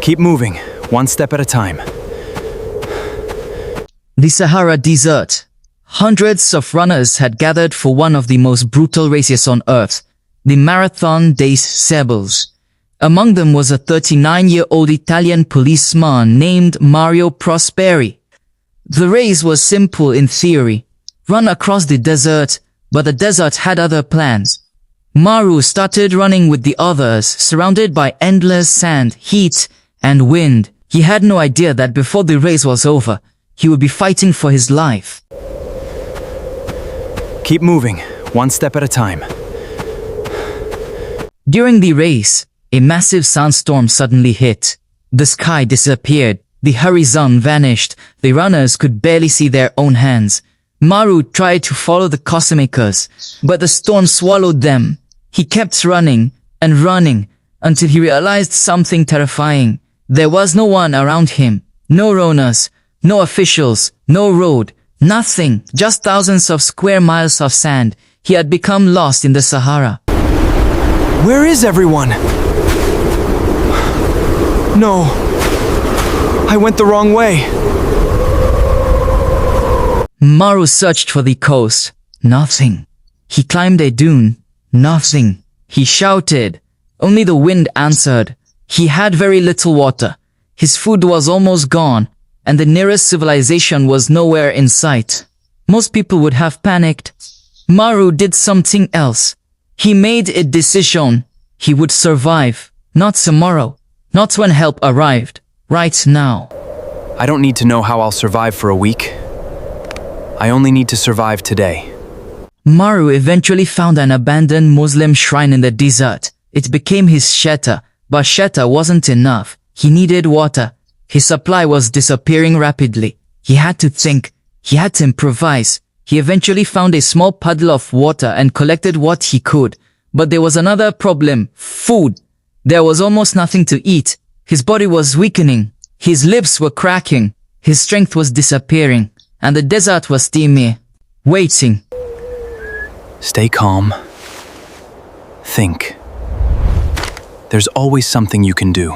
Keep moving, one step at a time. The Sahara Desert. Hundreds of runners had gathered for one of the most brutal races on Earth, the Marathon des Sables. Among them was a 39-year-old Italian policeman named Mauro Prosperi. The race was simple in theory, run across the desert, but the desert had other plans. Mauro started running with the others, surrounded by endless sand, heat, and wind. He had no idea that before the race was over, he would be fighting for his life. Keep moving, one step at a time. During the race, a massive sandstorm suddenly hit. The sky disappeared, the horizon vanished, the runners could barely see their own hands. Mauro tried to follow the course-makers, but the storm swallowed them. He kept running and running until he realized something terrifying. There was no one around him, no runners, no officials, no road, nothing, just thousands of square miles of sand. He had become lost in the Sahara. Where is everyone? No, I went the wrong way. Mauro searched for the coast. Nothing. He climbed a dune. Nothing. He shouted. Only the wind answered. He had very little water. His food was almost gone, and the nearest civilization was nowhere in sight. Most people would have panicked. Mauro did something else. He made a decision. He would survive. Not tomorrow. Not when help arrived. Right now. I don't need to know how I'll survive for a week. I only need to survive today. Mauro eventually found an abandoned Muslim shrine in the desert. It became his shelter, but shelter wasn't enough. He needed water. His supply was disappearing rapidly. He had to think. He had to improvise. He eventually found a small puddle of water and collected what he could. But there was another problem. Food. There was almost nothing to eat. His body was weakening. His lips were cracking. His strength was disappearing. And the desert was steamy. Waiting. Stay calm. Think. There's always something you can do.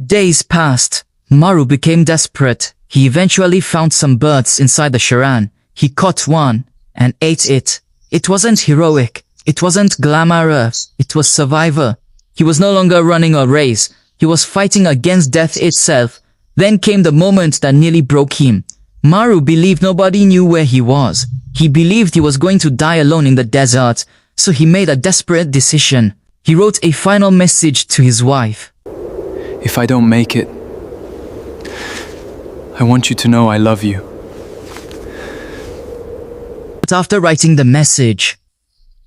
Days passed. Mauro became desperate. He eventually found some birds inside the shrine. He caught one and ate it. It wasn't heroic. It wasn't glamorous. It was survivor. He was no longer running a race. He was fighting against death itself. Then came the moment that nearly broke him. Mauro believed nobody knew where he was. He believed he was going to die alone in the desert, so he made a desperate decision. He wrote a final message to his wife. If I don't make it, I want you to know I love you. But after writing the message,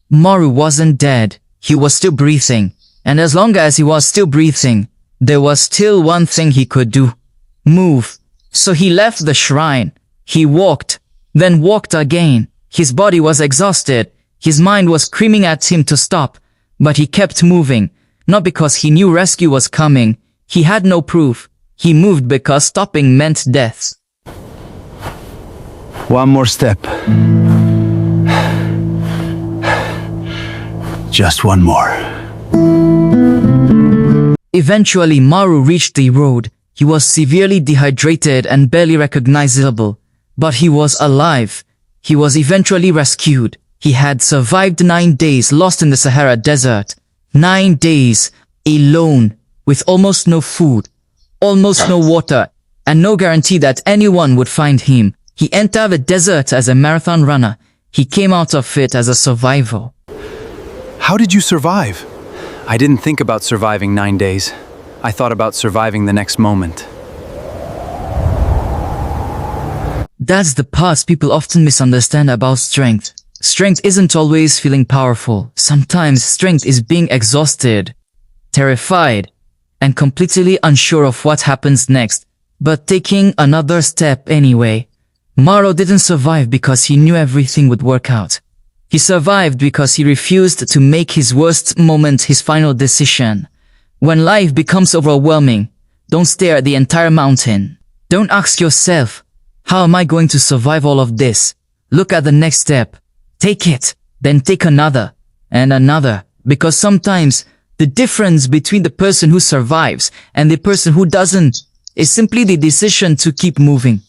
Mauro wasn't dead. He was still breathing. And as long as he was still breathing, there was still one thing he could do. Move. So he left the shrine. He walked, then walked again. His body was exhausted. His mind was screaming at him to stop. But he kept moving, not because he knew rescue was coming. He had no proof. He moved because stopping meant death. One more step. Just one more. Eventually, Mauro reached the road. He was severely dehydrated and barely recognizable. But he was alive. He was eventually rescued. He had survived 9 days lost in the Sahara Desert. 9 days, alone, with almost no food, almost no water, and no guarantee that anyone would find him. He entered the desert as a marathon runner. He came out of it as a survivor. How did you survive? I didn't think about surviving 9 days. I thought about surviving the next moment. That's the part people often misunderstand about strength. Strength isn't always feeling powerful. Sometimes strength is being exhausted, terrified, and completely unsure of what happens next, but taking another step anyway. Mauro didn't survive because he knew everything would work out. He survived because he refused to make his worst moment his final decision. When life becomes overwhelming, don't stare at the entire mountain. Don't ask yourself, how am I going to survive all of this? Look at the next step. Take it, then take another, and another, because sometimes The difference between the person who survives and the person who doesn't is simply the decision to keep moving.